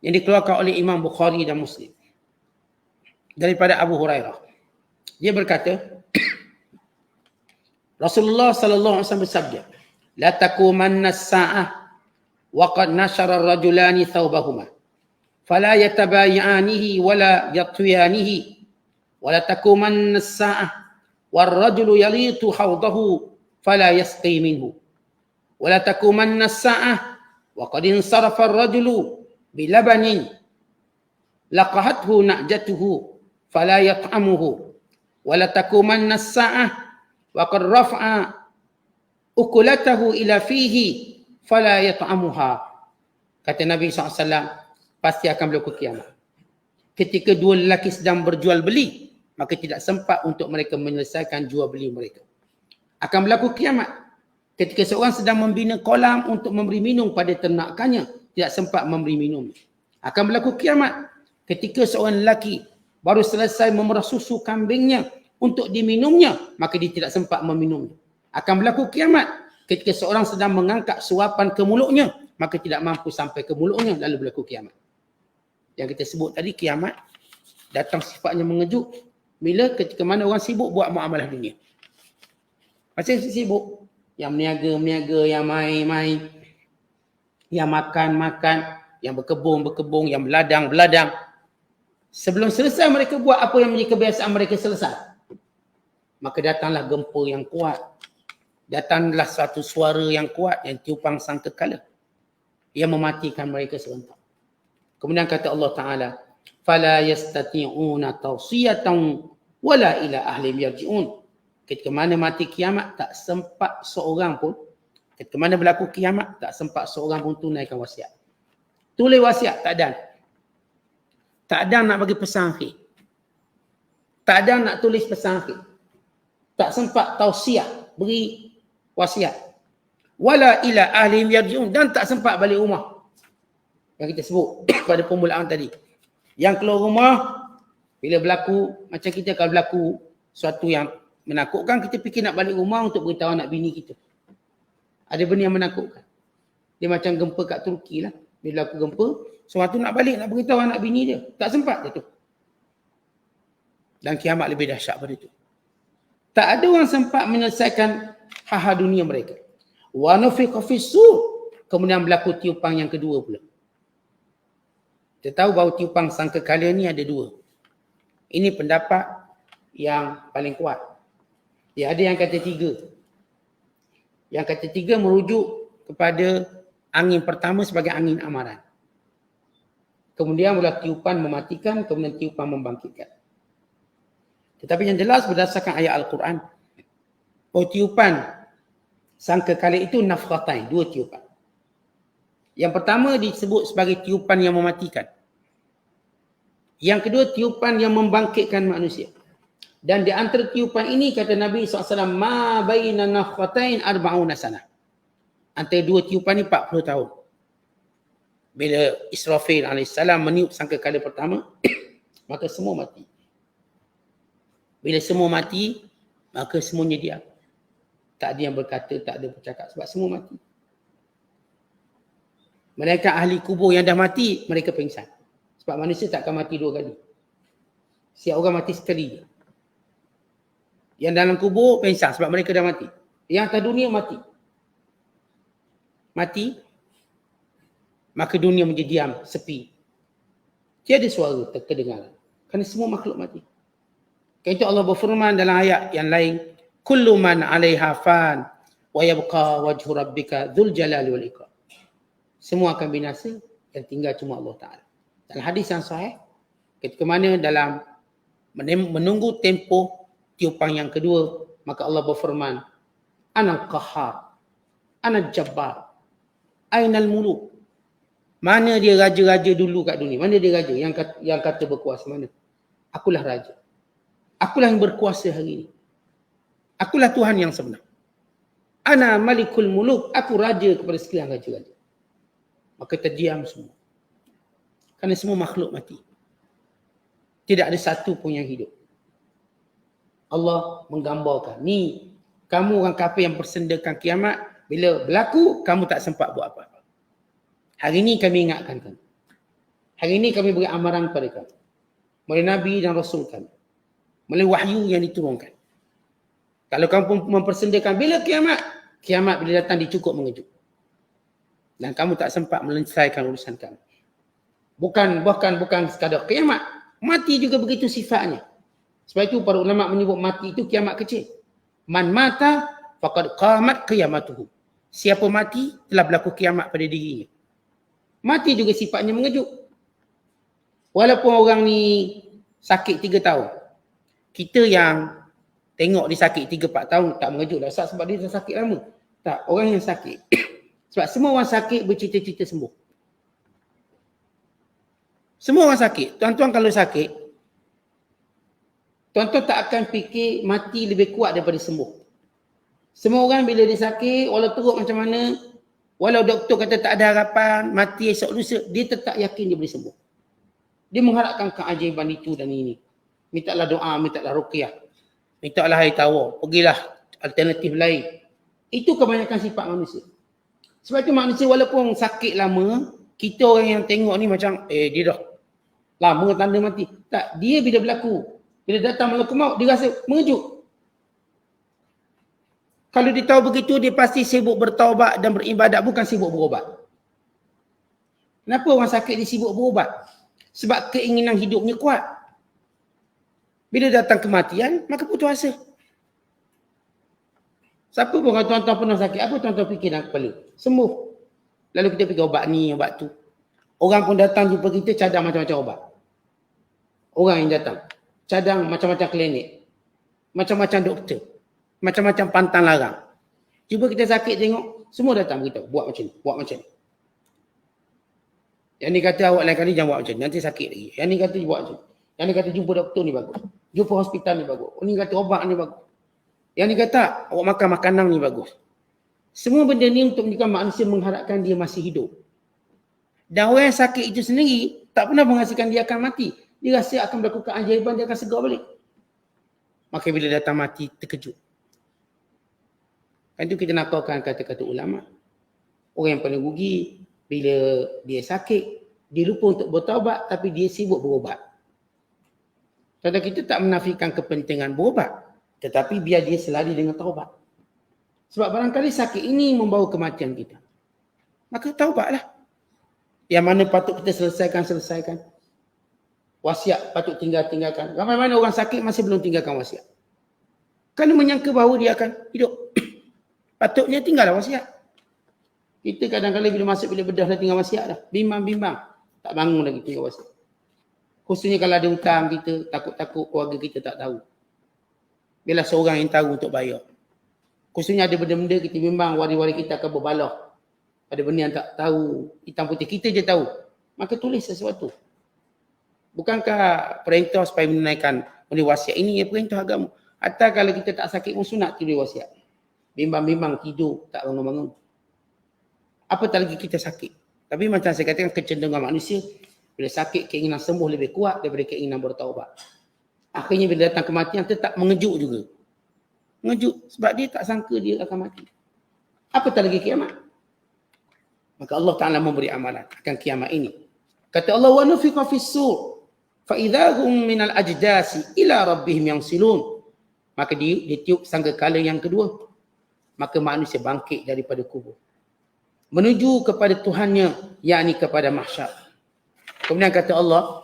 yang dikeluarkan oleh Imam Bukhari dan Muslim daripada Abu Hurairah, dia berkata, Rasulullah sallallahu alaihi wasallam bersabda, la takumanna as-sa'ah wa qad nashara ar-rajulani thawbahuma fala yatabayanihi wala yatwiyanihi wa la takumanna as-sa'ah war-rajulu yalitu hawdahu fala yasqi minhu wa la takumanna as-sa'ah wa qad insarafa ar-rajulu bilabanin laqahathu na'jatuhu fala yat'amuhu wa la takumanna as-sa'ah wa qad rafa'a ukulatahu ila fihi fala yat'amuha. Kata Nabi SAW, pasti akan berlaku kiamat. Ketika dua lelaki sedang berjual beli, maka tidak sempat untuk mereka menyelesaikan jual beli mereka. Akan berlaku kiamat ketika seorang sedang membina kolam untuk memberi minum pada ternakannya, tidak sempat memberi minum. Akan berlaku kiamat ketika seorang lelaki baru selesai memerah susu kambingnya untuk diminumnya, maka dia tidak sempat meminumnya. Akan berlaku kiamat ketika seorang sedang mengangkat suapan ke mulutnya, maka tidak mampu sampai ke mulutnya, lalu berlaku kiamat. Yang kita sebut tadi, kiamat datang sifatnya mengejut bila ketika mana orang sibuk buat muamalah dunia. Macam sibuk, yang meniaga, yang main-main, yang makan, yang berkebun, yang beladang. Sebelum selesai mereka buat apa yang menjadi kebiasaan mereka selesai, maka datanglah gempa yang kuat. Datanglah satu suara yang kuat, yang tiupang sangkakala, yang mematikan mereka serentak. Kemudian kata Allah Ta'ala, فَلَا يَسْتَطِيعُونَ تَوْصِيَةً وَلَا إِلَىٰ أَهْلِهِمْ يَرْجِعُونَ. Ketika mana mati kiamat, tak sempat seorang pun, ketika mana berlaku kiamat, tak sempat seorang pun tunaikan wasiat. Tulis wasiat, tak ada. Tak ada nak bagi pesan akhir. Tak ada nak tulis pesan akhir. Tak sempat tausiah, beri wasiat. Wala ila ahlihim yarji'un, dan tak sempat balik rumah. Yang kita sebut pada permulaan tadi. Yang keluar rumah, bila berlaku, macam kita kalau berlaku suatu yang menakutkan, kita fikir nak balik rumah untuk beritahu anak bini kita. Ada benda yang menakutkan. Dia macam gempa kat Turki lah. Bila berlaku gempa, seorang tu nak balik, nak beritahu anak bini dia. Tak sempat dia tu. Dan kiamat lebih dahsyat pada itu. Tak ada orang sempat menyelesaikan hal-hal dunia mereka. Wa nufiqa fis-sur. Kemudian berlaku tiupang yang kedua pula. Kita tahu bahawa tiupang sangkakala ni ada dua. Ini pendapat yang paling kuat. Ya, ada yang kata tiga. Yang kata tiga merujuk kepada angin pertama sebagai angin amaran. Kemudian mula tiupan mematikan, kemudian tiupan membangkitkan. Tetapi yang jelas berdasarkan ayat Al-Quran, tiupan sangkakala itu nafkhatain, dua tiupan. Yang pertama disebut sebagai tiupan yang mematikan. Yang kedua tiupan yang membangkitkan manusia. Dan di antara tiupan ini kata Nabi SAW, ma baina nafkhatain arba'una sanah. Antara dua tiupan ini 40 tahun. Bila Israfil AS meniup sangkakala pertama, maka semua mati. Bila semua mati, maka semuanya diam. Tak ada yang berkata, tak ada bercakap sebab semua mati. Mereka ahli kubur yang dah mati, mereka pingsan. Sebab manusia tak akan mati dua kali. Setiap orang mati sekali je. Yang dalam kubur pingsan sebab mereka dah mati. Yang atas dunia mati. Mati, maka dunia menjadi diam, sepi. Tiada suara terdengar. Kerana semua makhluk mati. Kerana itu Allah berfirman dalam ayat yang lain, kullu man 'alaiha fan wa yabqa wajhu rabbika dzul jalali wal ikram. Semua akan binasa dan tinggal cuma Allah Ta'ala. Dalam hadis yang sahih, ketika mana dalam menunggu tempoh tiupan yang kedua, maka Allah berfirman, Ana qahhar, Ana jabbar, Ainal muluk. Mana dia raja-raja dulu kat dunia? Mana dia raja yang kata berkuasa? Mana? Akulah raja. Akulah yang berkuasa hari ini. Akulah Tuhan yang sebenar. Ana malikul muluk. Aku raja kepada sekalian raja-raja. Maka terdiam semua. Kerana semua makhluk mati. Tidak ada satu pun yang hidup. Allah menggambarkan. Ni, kamu orang kafir yang bersendakan kiamat. Bila berlaku, kamu tak sempat buat apa-apa. Hari ini kami ingatkan kamu. Hari ini kami beri amaran kepada kamu. Melalui Nabi dan Rasul kami. Melalui wahyu yang diturunkan. Kalau kamu pun mempersendakan bila kiamat, kiamat bila datang dicukup mengejut. Dan kamu tak sempat menyelesaikan urusan kamu. Bukan sekadar kiamat. Mati juga begitu sifatnya. Sebab itu para ulama menyebut mati itu kiamat kecil. Man mata faqad qamat qiyamatuhu. Siapa mati telah berlaku kiamat pada dirinya. Mati juga sifatnya mengejut. Walaupun orang ni sakit 3 tahun. Kita yang tengok dia sakit 3-4 tahun tak mengejut dah sebab dia dah sakit lama. Tak, orang yang sakit. Sebab semua orang sakit bercita-cita sembuh. Semua orang sakit. Tuan-tuan kalau sakit, tuan-tuan tak akan fikir mati lebih kuat daripada sembuh. Semua orang bila dia sakit, walau teruk macam mana, walau doktor kata tak ada harapan, mati esok lusa, dia tetap yakin dia boleh sembuh. Dia mengharapkan keajaiban itu dan ini. Mintalah doa, mintalah ruqyah. Mintalah air tawar. Pergilah alternatif lain. Itu kebanyakan sifat manusia. Sebab itu manusia walaupun sakit lama, kita orang yang tengok ni macam, dia dah lama tanda mati. Tak, dia bila berlaku. Bila datang malakul maut, dia rasa mengejut. Kalau dia tahu begitu, dia pasti sibuk bertaubat dan beribadat, bukan sibuk berubat. Kenapa orang sakit dia sibuk berubat? Sebab keinginan hidupnya kuat. Bila datang kematian, maka putus asa. Siapa pun kalau tuan-tuan pernah sakit, apa tuan-tuan fikir dalam kepala? Sembuh. Lalu kita fikir ubat ni, ubat tu. Orang pun datang jumpa kita, cadang macam-macam ubat. Orang yang datang, cadang macam-macam klinik. Macam-macam doktor. Macam-macam pantang larang. Cuba kita sakit tengok, semua datang beritahu, buat macam ni, buat macam ni. Yang ni kata awak lain kali jangan buat macam ni, nanti sakit lagi. Yang ni kata buat macam ni. Yang ni kata jumpa doktor ni bagus. Jumpa hospital ni bagus. Yang ni kata obat ni bagus. Yang ni kata awak makan makanan ni bagus. Semua benda ni untuk menjadikan manusia mengharapkan dia masih hidup. Dan orang yang sakit itu sendiri tak pernah menghasilkan dia akan mati. Dia rasa akan berlaku keajaiban, dia akan segar balik. Maka bila datang mati, terkejut. Kan itu kita nakalkan kata-kata ulama. Orang yang paling rugi bila dia sakit, dia lupa untuk bertaubat tapi dia sibuk berubat. Contoh kita tak menafikan kepentingan berubat, tetapi biar dia selari dengan taubat. Sebab barangkali sakit ini membawa kematian kita. Maka taubatlah. Yang mana patut kita selesaikan. Wasiat patut tinggalkan. Ramai mana orang sakit masih belum tinggalkan wasiat. Kerana menyangka bahawa dia akan hidup. Patutnya tinggallah wasiat. Kita kadang-kadang bila masuk bilik bedah dah tinggal wasiat dah. Bimbang-bimbang. Tak bangun lagi tinggal wasiat. Khususnya kalau ada hutang kita, takut-takut keluarga kita tak tahu. Biarlah seorang yang tahu untuk bayar. Khususnya ada benda-benda kita bimbang, wari-wari kita akan berbalah. Ada benda yang tak tahu, hitam putih kita je tahu. Maka tulis sesuatu. Bukankah perintah supaya menunaikan wasiat ini ya perintah agama? Atau kalau kita tak sakit pun sunat tulis wasiat. Bimbang-bimbang tidur, tak bangun-bangun. Apatah lagi kita sakit. Tapi macam saya katakan kecenderungan manusia, bila sakit keinginan sembuh lebih kuat daripada keinginan bertaubat. Akhirnya bila datang kematian tetap mengejut juga. Mengejut sebab dia tak sangka dia akan mati. Apatah lagi kiamat. Maka Allah Ta'ala memberi amalan akan kiamat ini. Kata Allah, wa nufiqa fis-sur fa idahum minal ajdasi ila rabbihim yansilun. Maka dia tiup sangkakala yang kedua. Maka manusia bangkit daripada kubur. Menuju kepada Tuhannya, yakni kepada mahsyar. Kemudian kata Allah,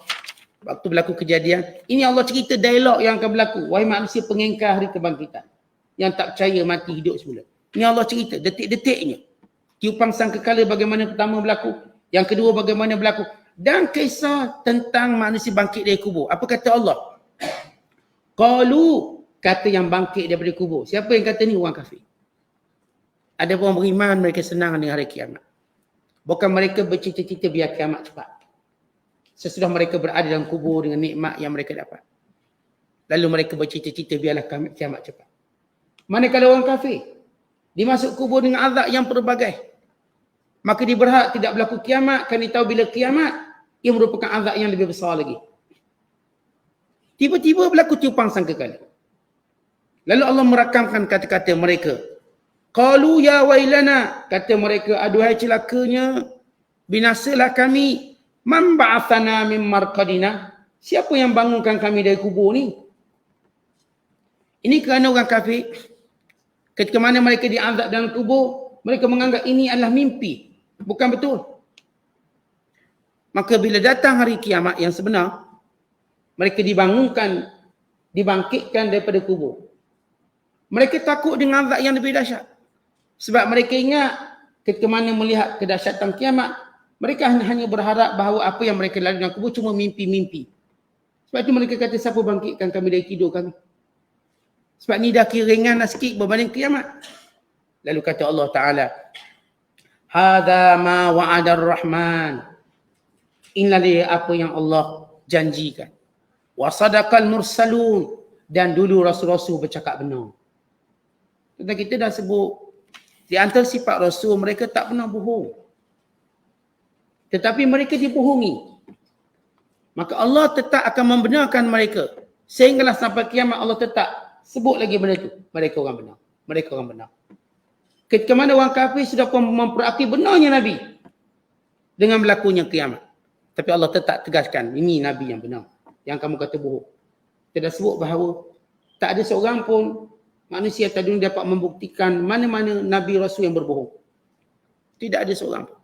waktu berlaku kejadian, ini Allah cerita dialog yang akan berlaku. Wahai manusia pengingkar hari kebangkitan. Yang tak percaya mati hidup semula. Ini Allah cerita detik-detiknya. Tiupan sangkakala bagaimana pertama berlaku. Yang kedua bagaimana berlaku. Dan kisah tentang manusia bangkit dari kubur. Apa kata Allah? Qalu, kata yang bangkit daripada kubur. Siapa yang kata ni? Orang kafir. Ada orang beriman, mereka senang dengan hari kiamat. Bukan mereka bercita-cita biar kiamat cepat. Sesudah mereka berada dalam kubur dengan nikmat yang mereka dapat. Lalu mereka bercita-cita biarlah kiamat cepat. Manakala orang kafir, dia masuk kubur dengan azab yang pelbagai. Maka dia berhak tidak berlaku kiamat, kerana dia tahu bila kiamat, ia merupakan azab yang lebih besar lagi. Tiba-tiba berlaku tiupan sangkakala. Lalu Allah merakamkan kata-kata mereka. Qalu ya wailana, kata mereka, aduhai celakanya, binasalah kami, man ba'athana min marqadina, siapa yang bangunkan kami dari kubur ni? Ini kerana orang kafir, ketika mana mereka diazab dalam kubur, mereka menganggap ini adalah mimpi, bukan betul. Maka bila datang hari kiamat yang sebenar, mereka dibangunkan, dibangkitkan daripada kubur. Mereka takut dengan azab yang lebih dahsyat. Sebab mereka ingat ketika mana melihat kedahsyatan kiamat, mereka hanya berharap bahawa apa yang mereka lalui dalam kubur cuma mimpi-mimpi. Sebab itu mereka kata, siapa bangkitkan kami dari tidur kami? Sebab ni dah kira ringan dah sikit berbanding kiamat. Lalu kata Allah Ta'ala, hadza ma wa'adar rahman. Inilah dia apa yang Allah janjikan. Wa sadaqal mursalun. Dan dulu rasul-rasul bercakap benar. Tentang kita dah sebut, di antara sifat Rasul, mereka tak pernah bohong. Tetapi mereka dibohongi. Maka Allah tetap akan membenarkan mereka. Sehinggalah sampai kiamat Allah tetap sebut lagi benda itu. Mereka orang benar. Mereka orang benar. Ketika mana orang kafir sudah memperakui benarnya Nabi. Dengan berlakunya kiamat. Tapi Allah tetap tegaskan, ini Nabi yang benar. Yang kamu kata bohong. Kita sebut bahawa tak ada seorang pun manusia atas dunia dapat membuktikan mana-mana Nabi Rasul yang berbohong. Tidak ada seorang pun.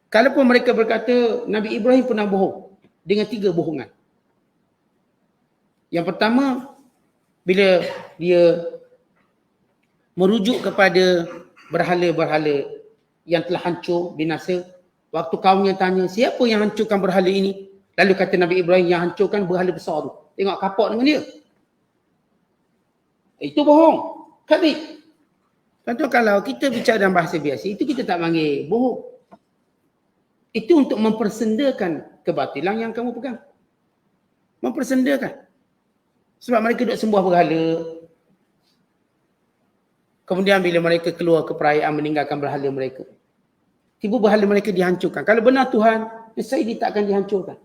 Kalaupun mereka berkata Nabi Ibrahim pernah bohong dengan 3 bohongan. Yang pertama, bila dia merujuk kepada berhala-berhala yang telah hancur, binasa. Waktu kaumnya tanya, siapa yang hancurkan berhala ini? Lalu kata Nabi Ibrahim, yang hancurkan berhala besar tu. Tengok kapok dengan dia. Itu bohong. Kadhib. Contoh kalau kita bicara dalam bahasa biasa, itu kita tak panggil bohong. Itu untuk mempersendakan kebatilan yang kamu pegang. Mempersendakan. Sebab mereka duduk sembah berhala. Kemudian bila mereka keluar ke perayaan meninggalkan berhala mereka. Tiba berhala mereka dihancurkan. Kalau benar Tuhan, nescaya dia tak akan dihancurkan.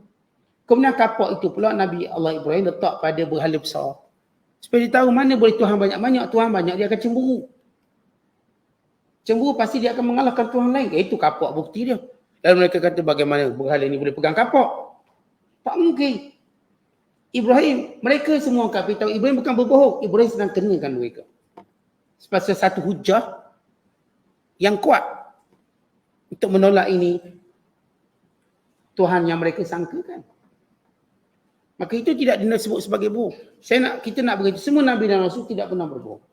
Kemudian kapok itu pula Nabi Allah Ibrahim letak pada berhala besar. Supaya dia tahu mana boleh Tuhan banyak-banyak, Tuhan banyak, dia akan cemburu. Cemburu pasti dia akan mengalahkan Tuhan lain. Itu kapok bukti dia. Lalu mereka kata bagaimana berhala ini boleh pegang kapok. Tak mungkin. Ibrahim, mereka semua kafir tahu Ibrahim bukan berbohong. Ibrahim sedang kenakan mereka. Sebab satu hujah yang kuat untuk menolak ini Tuhan yang mereka sangkakan. Maka itu tidak disebut sebagai bohong. Kita nak beritahu semua Nabi dan Rasul tidak pernah berbohong.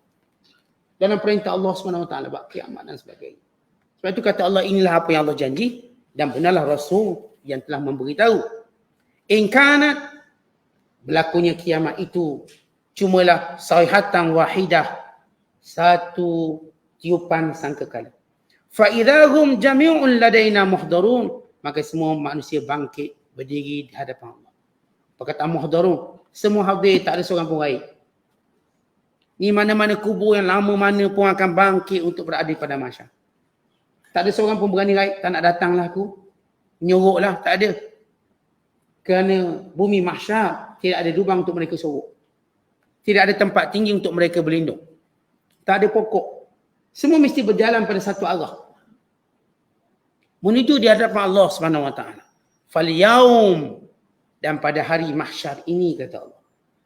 Dalam perintah Allah SWT bab kiamat dan sebagainya. Sebab itu kata Allah, inilah apa yang Allah janji dan benarlah Rasul yang telah memberitahu. In kanat, berlakunya kiamat itu cumalah sayhatan wahidah, satu tiupan sangkakala. Fa idahum jami'un ladaina muhdarun, maka semua manusia bangkit berdiri di hadapan Allah. Perkataan muhdarun, semua hadir, tak ada seorang pun raib. Ni mana-mana kubur yang lama mana pun akan bangkit untuk berada pada mahsyar. Tak ada seorang pun berani raib, tak nak datanglah aku. Nyoroklah, tak ada. Kerana bumi mahsyar tidak ada lubang untuk mereka sorok. Tidak ada tempat tinggi untuk mereka berlindung. Tak ada pokok. Semua mesti berjalan pada satu arah. Menuju di hadapan Allah SWT. Falyaum, dan pada hari mahsyar ini kata Allah,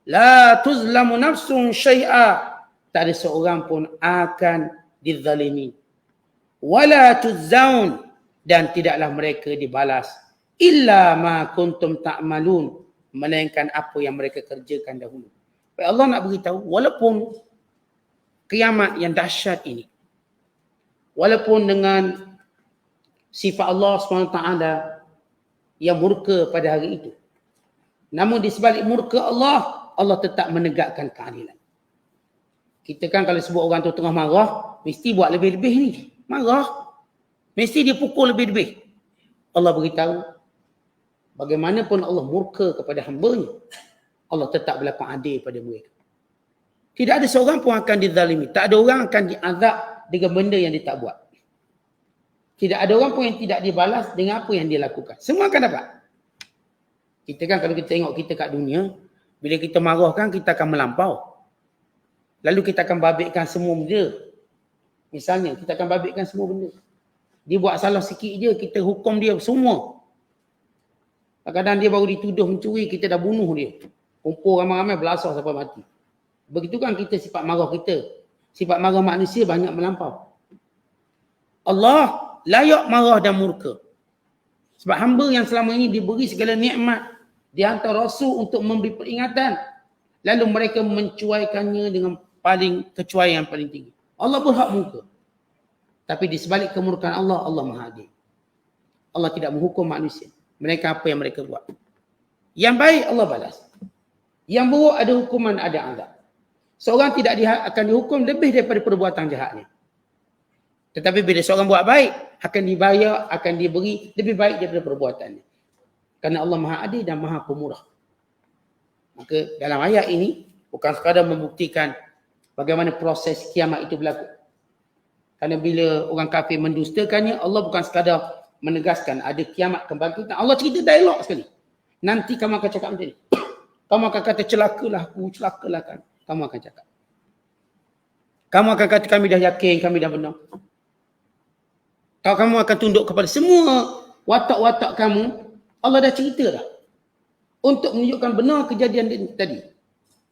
la tuzlamu nafsun syai'a, tak ada seorang pun akan dizalimi. Wala tuzzaun, dan tidaklah mereka dibalas illa ma kuntum ta'malun, melainkan apa yang mereka kerjakan dahulu. Baik, Allah nak beritahu, walaupun kiamat yang dahsyat ini, walaupun dengan sifat Allah SWT yang murka pada hari itu, namun di sebalik murka Allah, Allah tetap menegakkan keadilan. Kita kan kalau sebut orang tu tengah marah, mesti buat lebih-lebih ni. Marah. Mesti dia pukul lebih-lebih. Allah beritahu, bagaimanapun Allah murka kepada hamba-Nya, Allah tetap berlaku adil pada mereka. Tidak ada seorang pun akan dizalimi. Tak ada orang akan diazab dengan benda yang dia tak buat. Tidak ada orang pun yang tidak dibalas dengan apa yang dia lakukan. Semua akan dapat. Kita kan kalau kita tengok kita kat dunia, bila kita marah kan kita akan melampau. Lalu kita akan babitkan semua benda. Misalnya kita akan babitkan semua benda. Dia buat salah sikit je, kita hukum dia semua. Kadang-kadang dia baru dituduh mencuri, kita dah bunuh dia. Kumpul ramai-ramai belasah sampai mati. Begitu kan kita sifat marah kita. Sifat marah manusia banyak melampau. Allah layak marah dan murka. Sebab hamba yang selama ini diberi segala nikmat, dihantar Rasul untuk memberi peringatan, lalu mereka mencuaikannya dengan kecuaian yang paling tinggi. Allah berhak murka. Tapi di sebalik kemurkaan Allah, Allah Maha Adil. Allah tidak menghukum manusia. Mereka apa yang mereka buat. Yang baik Allah balas. Yang buruk ada hukuman, ada azab. Seorang tidak akan dihukum lebih daripada perbuatan jahatnya. Tetapi bila seorang buat baik, akan dibayar, akan diberi lebih baik daripada perbuatannya. Kerana Allah Maha Adil dan Maha Pemurah. Maka dalam ayat ini, bukan sekadar membuktikan bagaimana proses kiamat itu berlaku. Kerana bila orang kafir mendustakannya, Allah bukan sekadar menegaskan ada kiamat kebangkitan. Allah cerita dialog sekali. Nanti kamu akan cakap macam ni. Kamu akan kata celakalah aku, celakalah kan. Kamu akan cakap. Kamu akan kata kami dah yakin, kami dah benar. Kalau kamu akan tunduk kepada semua watak-watak kamu, Allah dah cerita dah. Untuk menunjukkan benar kejadian tadi.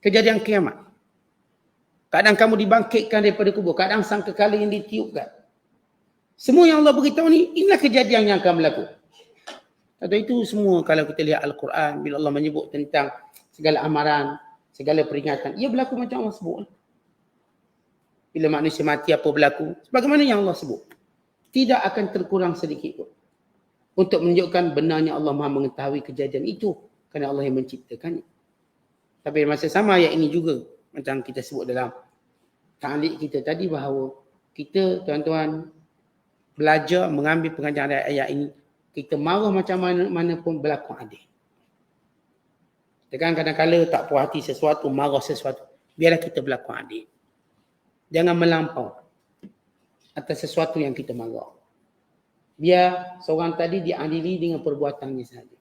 Kejadian kiamat. Kadang kamu dibangkitkan daripada kubur. Kadang sangkakala yang ditiupkan. Semua yang Allah beritahu ni, inilah kejadian yang akan berlaku. Atau itu semua kalau kita lihat Al-Quran, bila Allah menyebut tentang segala amaran, segala peringatan, ia berlaku macam Allah sebut. Bila manusia mati apa berlaku? Sebagaimana yang Allah sebut. Tidak akan terkurang sedikit pun. Untuk menunjukkan benarnya Allah Maha mengetahui kejadian itu. Kerana Allah yang menciptakannya. Tapi masa sama ayat ini juga. Macam kita sebut dalam ta'liq kita tadi bahawa kita tuan-tuan belajar mengambil pengajaran ayat ini. Kita marah macam mana pun berlaku adil. Kita kan kadang-kadang tak puas hati sesuatu, marah sesuatu. Biarlah kita berlaku adil. Jangan melampau atas sesuatu yang kita marah. Biar seorang tadi diadili dengan perbuatannya sahaja.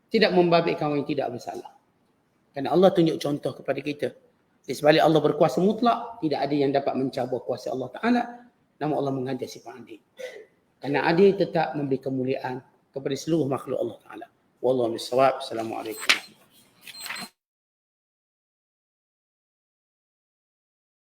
Tidak membabitkan orang yang tidak bersalah. Kerana Allah tunjuk contoh kepada kita. Di sebalik Allah berkuasa mutlak, tidak ada yang dapat mencabut kuasa Allah Ta'ala. Namun Allah mengajar sifat adil. Kerana adil tetap memberi kemuliaan kepada seluruh makhluk Allah Ta'ala. Wallahu a'lam bishawab. Assalamualaikum.